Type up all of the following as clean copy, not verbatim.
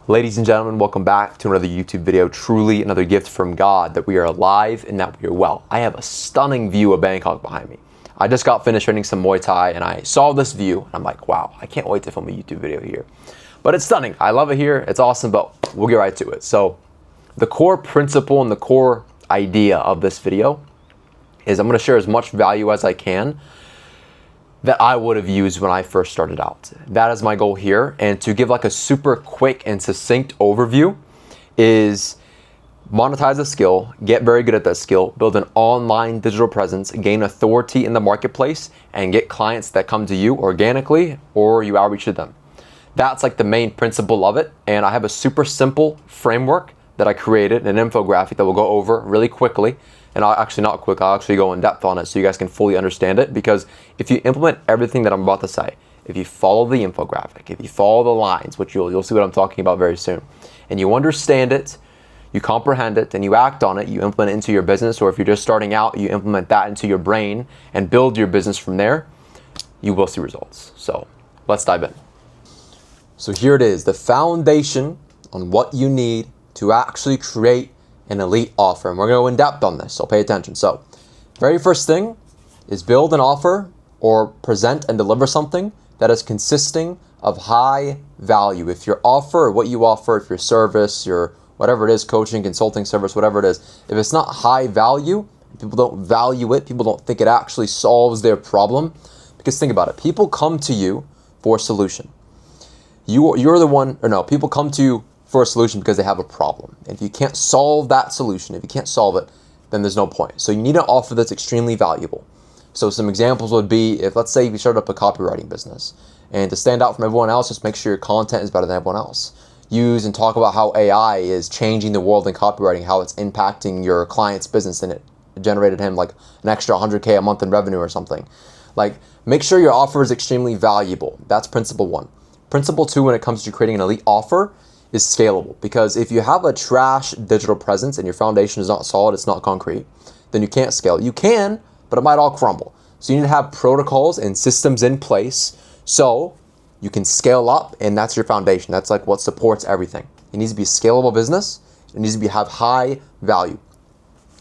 Ladies and gentlemen, welcome back to another YouTube video. Truly another gift from God that we are alive and that we are well. I have a stunning view of Bangkok behind me. I just got finished training some Muay Thai and I saw this view and I'm like, wow, I can't wait to film a YouTube video here. But it's stunning. I love it here. It's awesome, but we'll get right to it. So the core principle and the core idea of this video is I'm going to share as much value as I can that I would have used when I first started out. That is my goal here. And to give like a super quick and succinct overview is monetize a skill, get very good at that skill, build an online digital presence, gain authority in the marketplace, and get clients that come to you organically or you outreach to them. That's like the main principle of it. And I have a super simple framework that I created, an infographic that we'll go over really quickly. And I'll actually go in depth on it so you guys can fully understand it. Because if you implement everything that I'm about to say, if you follow the infographic, if you follow the lines, which you'll see what I'm talking about very soon, and you understand it, you comprehend it, and you act on it, you implement it into your business, or if you're just starting out, you implement that into your brain and build your business from there, you will see results. So let's dive in. So here it is, the foundation on what you need to actually create an elite offer. And we're going to go in depth on this, so pay attention. So very first thing is build an offer or present and deliver something that is consisting of high value. If your offer, or what you offer, if your service, your whatever it is, coaching, consulting service, whatever it is, if it's not high value, people don't value it, people don't think it actually solves their problem. Because think about it, people come to you for a solution. You're the one, or no, people come to you for a solution because they have a problem. If you can't solve that solution, if you can't solve it, then there's no point. So you need an offer that's extremely valuable. So some examples would be, if let's say you start up a copywriting business, and to stand out from everyone else, just make sure your content is better than everyone else. Use and talk about how AI is changing the world in copywriting, how it's impacting your client's business, and it generated him like an extra 100K a month in revenue or something. Like, make sure your offer is extremely valuable. That's principle one. Principle two, when it comes to creating an elite offer, is scalable. Because if you have a trash digital presence and your foundation is not solid, it's not concrete, then you can't scale. You can, but it might all crumble. So you need to have protocols and systems in place so you can scale up, and that's your foundation. That's like what supports everything. It needs to be a scalable business. It needs to have high value.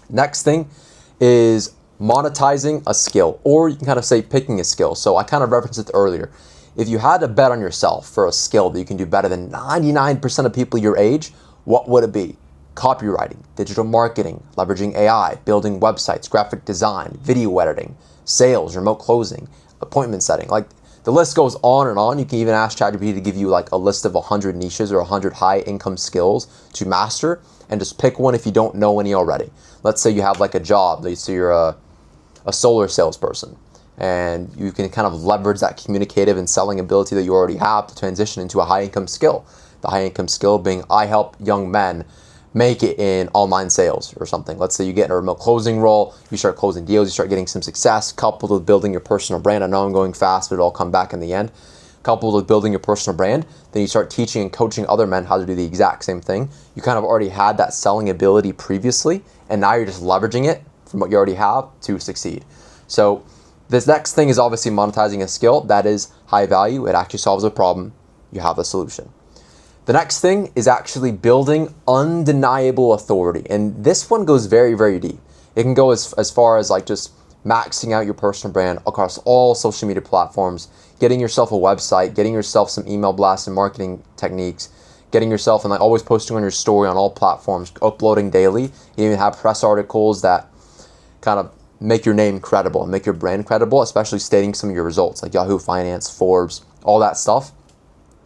Next thing is monetizing a skill, or you can kind of say picking a skill. So I kind of referenced it earlier. If you had to bet on yourself for a skill that you can do better than 99% of people your age, what would it be? Copywriting, digital marketing, leveraging AI, building websites, graphic design, video editing, sales, remote closing, appointment setting. Like, the list goes on and on. You can even ask ChatGPT to give you like a list of 100 niches or 100 high income skills to master, and just pick one if you don't know any already. Let's say you have like a job, let's say you're a solar salesperson, and you can kind of leverage that communicative and selling ability that you already have to transition into a high income skill. The high income skill being, I help young men make it in online sales or something. Let's say you get in a remote closing role, you start closing deals, you start getting some success, coupled with building your personal brand. I know I'm going fast, but it'll all come back in the end. Coupled with building your personal brand, then you start teaching and coaching other men how to do the exact same thing. You kind of already had that selling ability previously, and now you're just leveraging it from what you already have to succeed. So this next thing is obviously monetizing a skill that is high value. It actually solves a problem. You have a solution. The next thing is actually building undeniable authority. And this one goes very, very deep. It can go as far as like just maxing out your personal brand across all social media platforms, getting yourself a website, getting yourself some email blasts and marketing techniques, getting yourself and like always posting on your story on all platforms, uploading daily. You even have press articles that kind of make your name credible and make your brand credible, especially stating some of your results like Yahoo Finance, Forbes, all that stuff.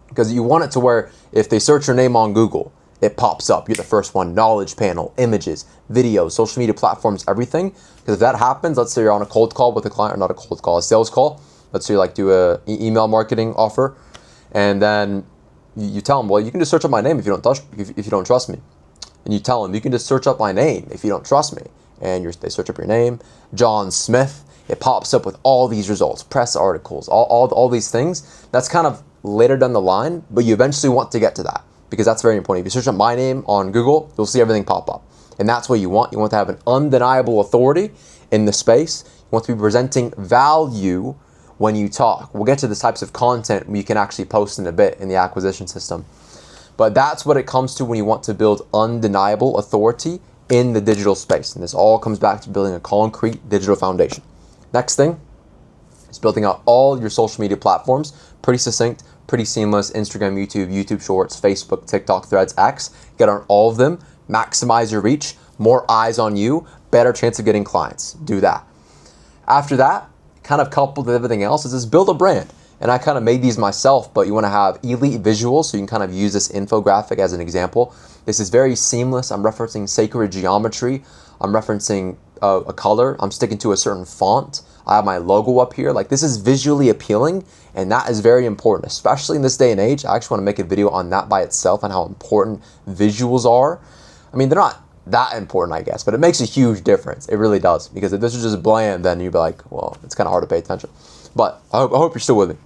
Because you want it to where if they search your name on Google, it pops up. You're the first one. Knowledge panel, images, videos, social media platforms, everything. Because if that happens, let's say you're on a cold call with a client, or not a cold call, a sales call. Let's say you like do a email marketing offer, and then you tell them, well, you can just search up my name if you don't trust me. And you tell them, you can just search up my name if you don't trust me. And they search up your name, John Smith. It pops up with all these results, press articles, all these things. That's kind of later down the line, but you eventually want to get to that because that's very important. If you search up my name on Google, you'll see everything pop up. And that's what you want. You want to have an undeniable authority in the space. You want to be presenting value when you talk. We'll get to the types of content you can actually post in a bit in the acquisition system. But that's what it comes to when you want to build undeniable authority in the digital space. And this all comes back to building a concrete digital foundation. Next thing is building out all your social media platforms. Pretty succinct, pretty seamless. Instagram, YouTube Shorts, Facebook, TikTok, Threads, X. Get on all of them. Maximize your reach. More eyes on you. Better chance of getting clients. Do that. After that, kind of coupled with everything else, is just build a brand. And I kind of made these myself, but you want to have elite visuals, so you can kind of use this infographic as an example. This is very seamless. I'm referencing sacred geometry. I'm referencing a color. I'm sticking to a certain font. I have my logo up here. Like, this is visually appealing, and that is very important, especially in this day and age. I actually want to make a video on that by itself and how important visuals are. I mean, they're not that important, I guess, but it makes a huge difference. It really does, because if this is just bland, then you'd be like, well, it's kind of hard to pay attention. But I hope you're still with me.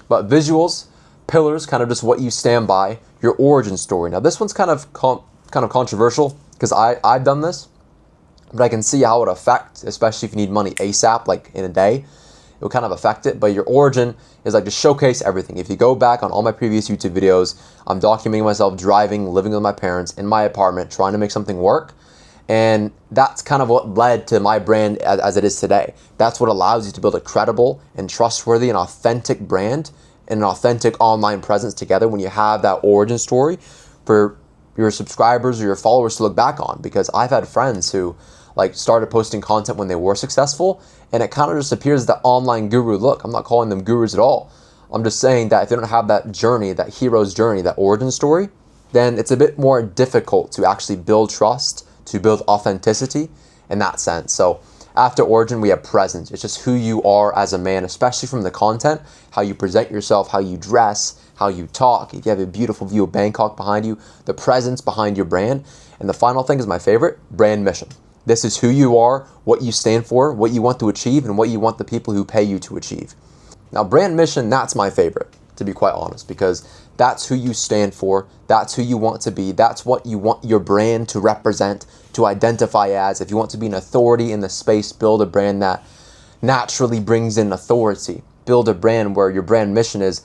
But visuals, pillars, kind of just what you stand by, your origin story. Now, this one's kind of controversial, because I've done this, but I can see how it would affect, especially if you need money ASAP, like in a day. It will kind of affect it. But your origin is like to showcase everything. If you go back on all my previous YouTube videos, I'm documenting myself driving, living with my parents in my apartment, trying to make something work. And that's kind of what led to my brand as it is today. That's what allows you to build a credible and trustworthy and authentic brand and an authentic online presence together when you have that origin story for your subscribers or your followers to look back on. Because I've had friends who like started posting content when they were successful, and it kind of just appears that online guru look. I'm not calling them gurus at all. I'm just saying that if they don't have that journey, that hero's journey, that origin story, then it's a bit more difficult to actually build trust, to build authenticity in that sense. So after origin, we have presence. It's just who you are as a man, especially from the content, how you present yourself, how you dress, how you talk. If you have a beautiful view of Bangkok behind you, the presence behind your brand. And the final thing is my favorite, brand mission. This is who you are, what you stand for, what you want to achieve, and what you want the people who pay you to achieve. Now, brand mission, that's my favorite, to be quite honest, because that's who you stand for, that's who you want to be, that's what you want your brand to represent, to identify as. If you want to be an authority in the space, build a brand that naturally brings in authority. Build a brand where your brand mission is,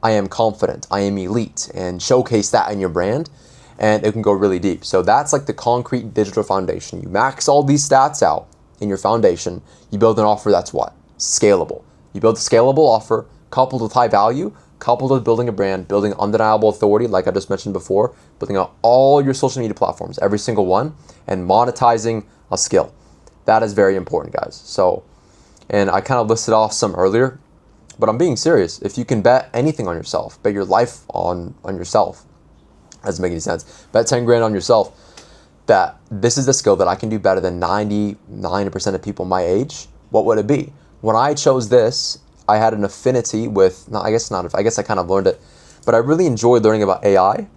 I am confident, I am elite, and showcase that in your brand, and it can go really deep. So that's like the concrete digital foundation. You max all these stats out in your foundation, you build an offer that's what? Scalable. You build a scalable offer coupled with high value, coupled with building a brand, building undeniable authority, like I just mentioned before, building out all your social media platforms, every single one, and monetizing a skill. That is very important, guys. So, and I kind of listed off some earlier, but I'm being serious. If you can bet anything on yourself, bet your life on yourself, doesn't make any sense. Bet 10 grand on yourself that this is the skill that I can do better than 99% of people my age. What would it be? When I chose this, I had an affinity with, no, I guess I kind of learned it, but I really enjoyed learning about AI,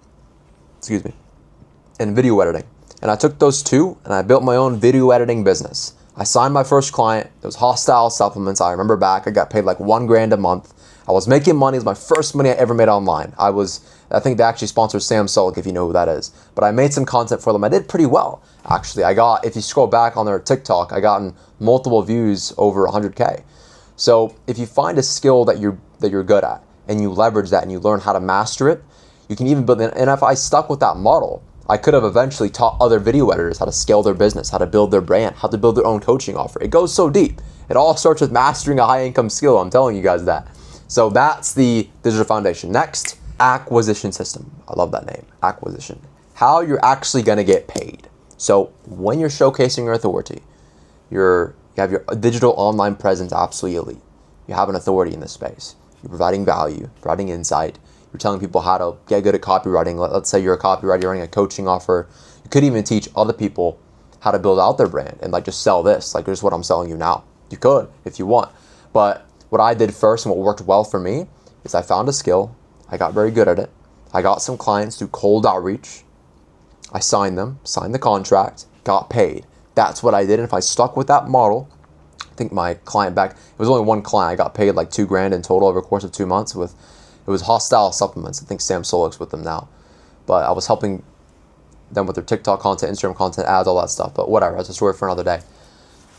and video editing. And I took those two and I built my own video editing business. I signed my first client. It was Hostile Supplements. I remember back, I got paid like $1,000 a month. I was making money. It was my first money I ever made online. I think they actually sponsor Sam Sulek, if you know who that is. But I made some content for them. I did pretty well, actually. If you scroll back on their TikTok, I gotten multiple views over 100K. So if you find a skill that you're good at and you leverage that and you learn how to master it, you can even build it. And if I stuck with that model, I could have eventually taught other video editors how to scale their business, how to build their brand, how to build their own coaching offer. It goes so deep. It all starts with mastering a high income skill. I'm telling you guys that. So that's the digital foundation. Next, acquisition system. I love that name, acquisition. How you're actually going to get paid. So when you're showcasing your authority, you have your digital online presence absolutely elite. You have an authority in this space. You're providing value, providing insight. You're telling people how to get good at copywriting. Let's say you're a copywriter, you're running a coaching offer. You could even teach other people how to build out their brand and like just sell this. Like, this is what I'm selling you now. You could if you want. But what I did first and what worked well for me is I found a skill. I got very good at it. I got some clients through cold outreach. I signed them, signed the contract, got paid. That's what I did. And if I stuck with that model, I think my client back, it was only one client. I got paid like $2,000 in total over the course of 2 months it was Hostile Supplements. I think Sam Sulek's with them now. But I was helping them with their TikTok content, Instagram content, ads, all that stuff. But whatever, that's a story for another day.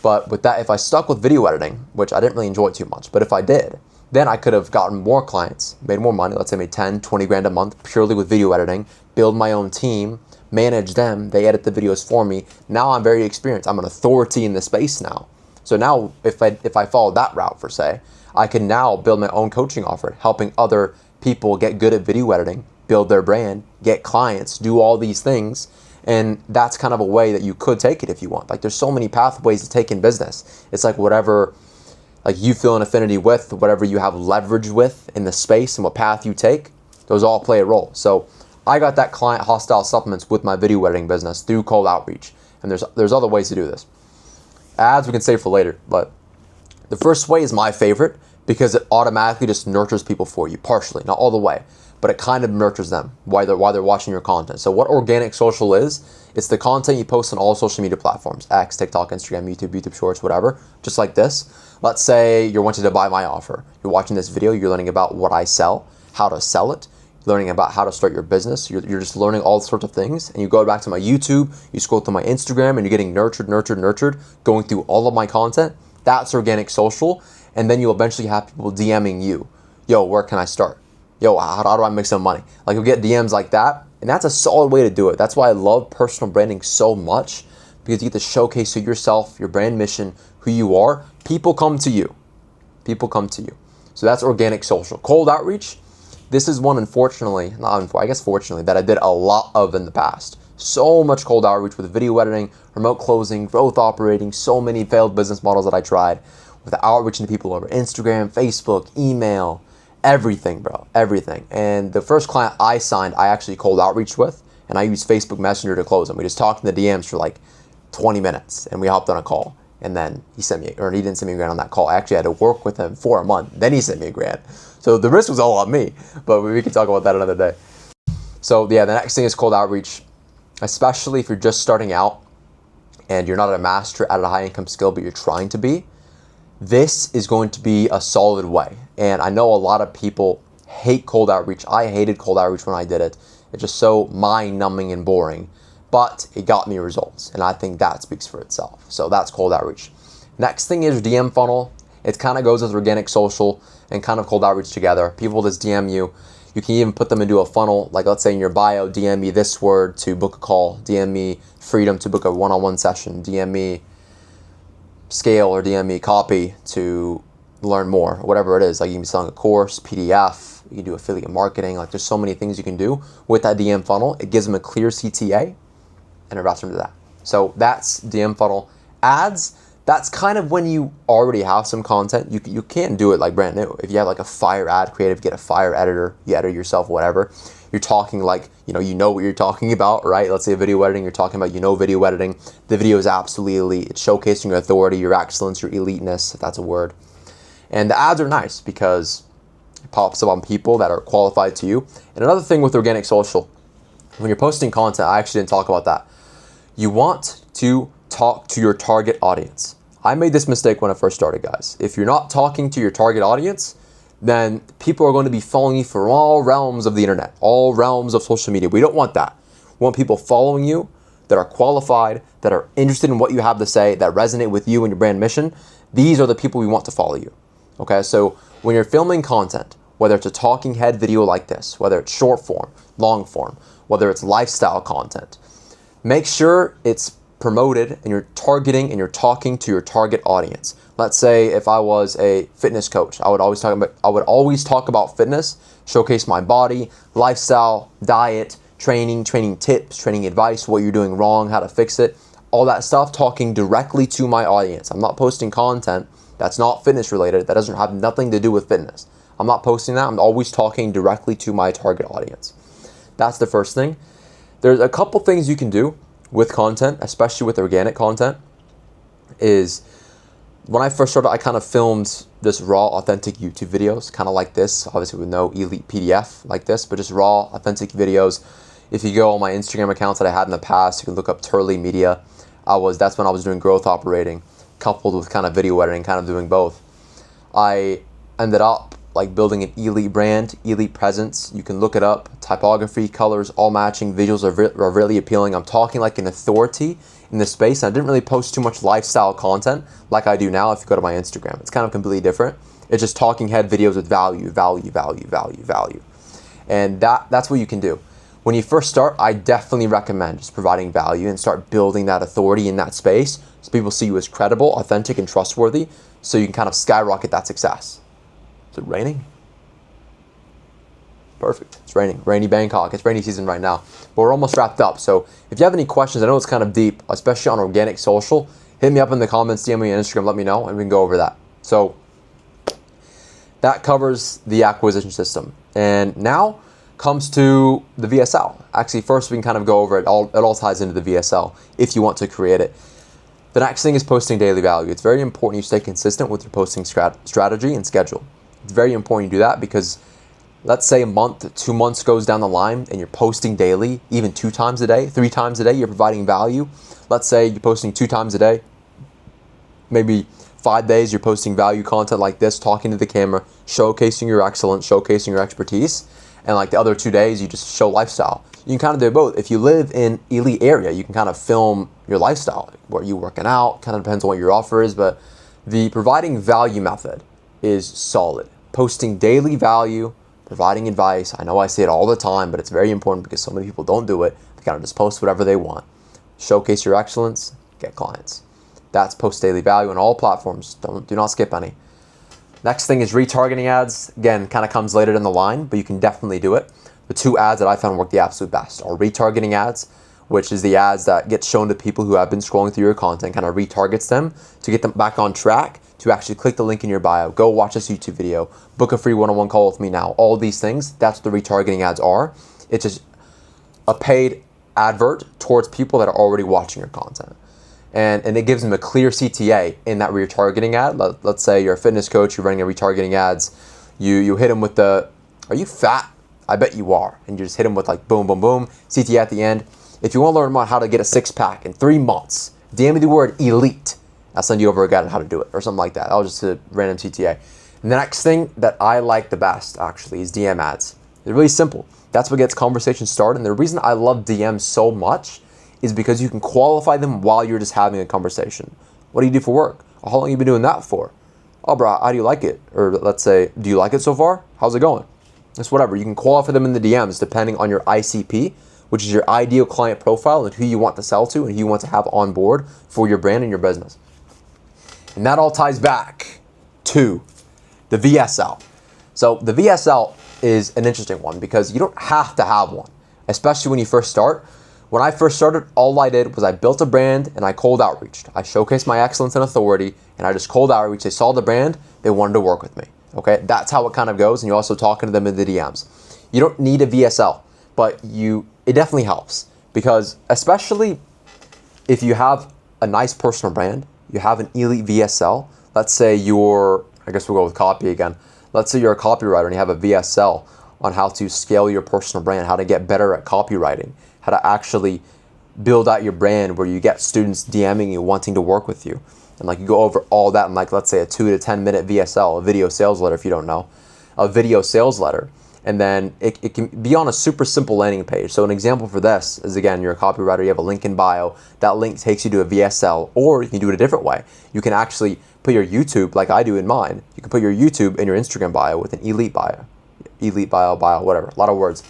But with that, if I stuck with video editing, which I didn't really enjoy too much, but if I did, Then I could have gotten more clients, made more money. Let's say I made 10, 20 grand a month purely with video editing, build my own team, manage them. They edit the videos for me. Now I'm very experienced. I'm an authority in the space now. So now if I follow that route for say, I can now build my own coaching offer, helping other people get good at video editing, build their brand, get clients, do all these things. And that's kind of a way that you could take it if you want. Like there's so many pathways to take in business. It's like whatever like you feel an affinity with, whatever you have leverage with in the space and what path you take, those all play a role. So I got that client hostile supplements with my video editing business through cold outreach. And there's other ways to do this. Ads we can save for later, but the first way is my favorite because it automatically just nurtures people for you, partially, not all the way, but it kind of nurtures them while they're watching your content. So what organic social is, it's the content you post on all social media platforms, X, TikTok, Instagram, YouTube Shorts, whatever, just like this. Let's say you're wanting to buy my offer. You're watching this video, you're learning about what I sell, how to sell it, learning about how to start your business. You're just learning all sorts of things. And you go back to my YouTube, you scroll through my Instagram, and you're getting nurtured, going through all of my content. That's organic social. And then you'll eventually have people DMing you. Yo, where can I start? Yo, how do I make some money? Like you'll get DMs like that. And that's a solid way to do it. That's why I love personal branding so much, because you get to showcase to yourself, your brand mission, who you are. People come to you. People come to you. So that's organic social. Cold outreach. This is one, fortunately, that I did a lot of in the past. So much cold outreach with video editing, remote closing, growth operating, so many failed business models that I tried with outreaching to people over Instagram, Facebook, email, everything, bro, everything. And the first client I signed, I actually cold outreach with, and I used Facebook Messenger to close them. We just talked in the DMs for like 20 minutes, and we hopped on a call. And then he didn't send me a grand on that call. I actually had to work with him for a month. Then he sent me a grand. So the risk was all on me, but we can talk about that another day. So yeah, the next thing is cold outreach, especially if you're just starting out and you're not a master at a high income skill, but you're trying to be. This is going to be a solid way. And I know a lot of people hate cold outreach. I hated cold outreach when I did it. It's just so mind numbing and boring. But it got me results, and I think that speaks for itself. So that's cold outreach. Next thing is DM funnel. It kind of goes with organic social and kind of cold outreach together. People just DM you. You can even put them into a funnel. Like let's say in your bio, DM me this word to book a call. DM me freedom to book a one-on-one session. DM me scale or DM me copy to learn more. Whatever it is. Like you can be selling a course, PDF. You can do affiliate marketing. Like there's so many things you can do with that DM funnel. It gives them a clear CTA. And it routes them to that. So that's DM funnel. Ads, that's kind of when you already have some content. You can't do it like brand new. If you have like a fire ad creative, get a fire editor, you edit yourself, whatever. You're talking like, you know what you're talking about, right? Let's say video editing, you're talking about, video editing. The video is absolutely elite. It's showcasing your authority, your excellence, your eliteness, if that's a word. And the ads are nice because it pops up on people that are qualified to you. And another thing with organic social, when you're posting content, I actually didn't talk about that. You want to talk to your target audience. I made this mistake when I first started, guys. If you're not talking to your target audience, then people are going to be following you from all realms of the internet, all realms of social media. We don't want that. We want people following you that are qualified, that are interested in what you have to say, that resonate with you and your brand mission. These are the people we want to follow you. Okay, so when you're filming content, whether it's a talking head video like this, whether it's short form, long form, whether it's lifestyle content, make sure it's promoted and you're targeting and you're talking to your target audience. Let's say if I was a fitness coach, I would always talk about fitness, showcase my body, lifestyle, diet, training tips, training advice, what you're doing wrong, how to fix it, all that stuff, talking directly to my audience. I'm not posting content that's not fitness related, that doesn't have nothing to do with fitness. I'm not posting that. I'm always talking directly to my target audience. That's the first thing. There's a couple things you can do with content, especially with organic content, is when I first started, I kind of filmed this raw, authentic YouTube videos, kind of like this, obviously with no elite PDF like this, but just raw, authentic videos. If you go on my Instagram accounts that I had in the past, you can look up Turley Media. That's when I was doing growth operating, coupled with kind of video editing, kind of doing both. I ended up like building an elite brand, elite presence. You can look it up. Typography, colors, all matching. Visuals are really appealing. I'm talking like an authority in this space. I didn't really post too much lifestyle content like I do now if you go to my Instagram. It's kind of completely different. It's just talking head videos with value, value, value, value, value. And that's what you can do. When you first start, I definitely recommend just providing value and start building that authority in that space so people see you as credible, authentic, and trustworthy so you can kind of skyrocket that success. Is it raining? Perfect. It's raining. Rainy Bangkok. It's rainy season right now. But we're almost wrapped up. So if you have any questions, I know it's kind of deep, especially on organic social, hit me up in the comments, DM me on Instagram, let me know, and we can go over that. So that covers the acquisition system. And now comes to the VSL. Actually, first we can kind of go over it. It all ties into the VSL if you want to create it. The next thing is posting daily value. It's very important you stay consistent with your posting strategy and schedule. It's very important you do that because let's say a month, 2 months goes down the line and you're posting daily, even 2 times a day, 3 times a day, you're providing value. Let's say you're posting 2 times a day, maybe 5 days you're posting value content like this, talking to the camera, showcasing your excellence, showcasing your expertise. And like the other 2 days, you just show lifestyle. You can kind of do both. If you live in elite area, you can kind of film your lifestyle. Where you working out, kind of depends on what your offer is, but the providing value method is solid. Posting daily value, providing advice. I know I say it all the time, but it's very important because so many people don't do it. They kind of just post whatever they want. Showcase your excellence, get clients. That's post daily value on all platforms. Do not skip any. Next thing is retargeting ads. Again, kind of comes later in the line, but you can definitely do it. The 2 ads that I found work the absolute best are retargeting ads, which is the ads that get shown to people who have been scrolling through your content, kind of retargets them to get them back on track to actually click the link in your bio, go watch this YouTube video, book a free one-on-one call with me now. All these things, that's what the retargeting ads are. It's just a paid advert towards people that are already watching your content. And it gives them a clear CTA in that retargeting ad. Let's say you're a fitness coach, you're running a retargeting ads, you hit them with the, are you fat? I bet you are. And you just hit them with like boom, boom, boom, CTA at the end. If you want to learn more how to get a 6-pack in 3 months, DM me the word elite. I'll send you over a guide on how to do it or something like that. That was just a random CTA. And the next thing that I like the best actually is DM ads. They're really simple. That's what gets conversations started. And the reason I love DMs so much is because you can qualify them while you're just having a conversation. What do you do for work? How long have you been doing that for? Oh, bro, how do you like it? Or let's say, do you like it so far? How's it going? It's whatever. You can qualify them in the DMs depending on your ICP, which is your ideal client profile and who you want to sell to and who you want to have on board for your brand and your business. And that all ties back to the VSL. So the VSL is an interesting one because you don't have to have one, especially when you first start. When I first started, all I did was I built a brand and I cold outreached. I showcased my excellence and authority and I just cold outreach. They saw the brand, they wanted to work with me. Okay, that's how it kind of goes. And you're also talking to them in the DMs. You don't need a VSL, but it definitely helps because especially if you have a nice personal brand, you have an elite VSL. Let's say I guess we'll go with copy again. Let's say you're a copywriter and you have a VSL on how to scale your personal brand, how to get better at copywriting, how to actually build out your brand where you get students DMing you, wanting to work with you. And like you go over all that in like, let's say a 2 to 10 minute VSL, a video sales letter if you don't know, a video sales letter. And then it can be on a super simple landing page. So an example for this is, again, you're a copywriter, you have a link in bio, that link takes you to a VSL, or you can do it a different way. You can actually put your YouTube, like I do in mine, you can put your YouTube in your Instagram bio with an elite bio, whatever, a lot of words.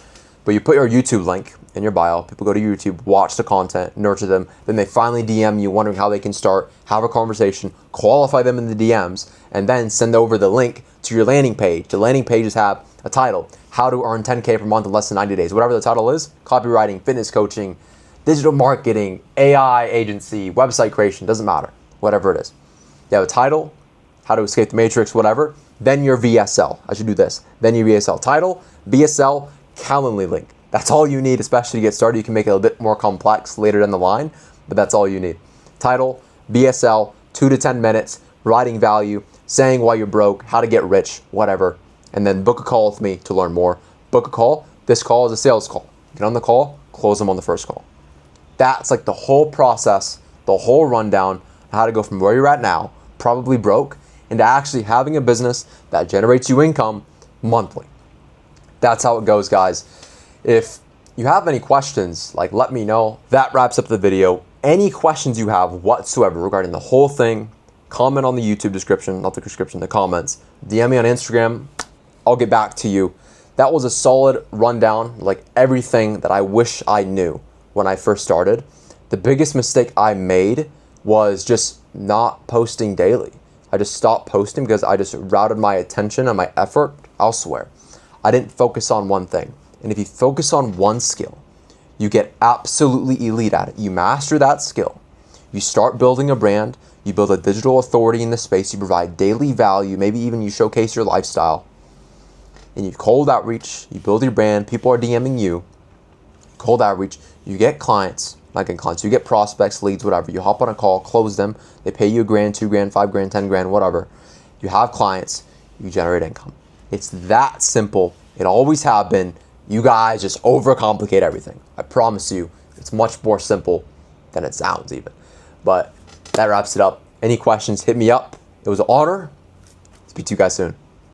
But you put your YouTube link in your bio, people go to YouTube, watch the content, nurture them, then they finally DM you wondering how they can start, have a conversation, qualify them in the DMs, and then send over the link to your landing page. The landing pages have a title, how to earn 10K per month in less than 90 days, whatever the title is, copywriting, fitness coaching, digital marketing, AI agency, website creation, doesn't matter, whatever it is. You have a title, how to escape the matrix, whatever, then your VSL. I should do this. Then your VSL title, VSL, Calendly link. That's all you need, especially to get started. You can make it a bit more complex later down the line, but that's all you need. Title, VSL, 2 to 10 minutes, writing value, saying why you're broke, how to get rich, whatever. And then book a call with me to learn more. Book a call. This call is a sales call. Get on the call, close them on the first call. That's like the whole process, the whole rundown, how to go from where you're at now, probably broke, into actually having a business that generates you income monthly. That's how it goes, guys. If you have any questions, like let me know. That wraps up the video. Any questions you have whatsoever regarding the whole thing, comment on the YouTube description, not the description, the comments. DM me on Instagram. I'll get back to you. That was a solid rundown, like everything that I wish I knew when I first started. The biggest mistake I made was just not posting daily. I just stopped posting because I just routed my attention and my effort elsewhere. I didn't focus on one thing. And if you focus on one skill, you get absolutely elite at it. You master that skill. You start building a brand. You build a digital authority in the space. You provide daily value. Maybe even you showcase your lifestyle. And you cold outreach. You build your brand. People are DMing you. Cold outreach. You get clients. Not getting clients. You get prospects, leads, whatever. You hop on a call, close them. They pay you $1,000, $2,000, $5,000, $10,000, whatever. You have clients. You generate income. It's that simple. It always have been. You guys just overcomplicate everything. I promise you, it's much more simple than it sounds even. But that wraps it up. Any questions, hit me up. It was an honor. Speak to you guys soon.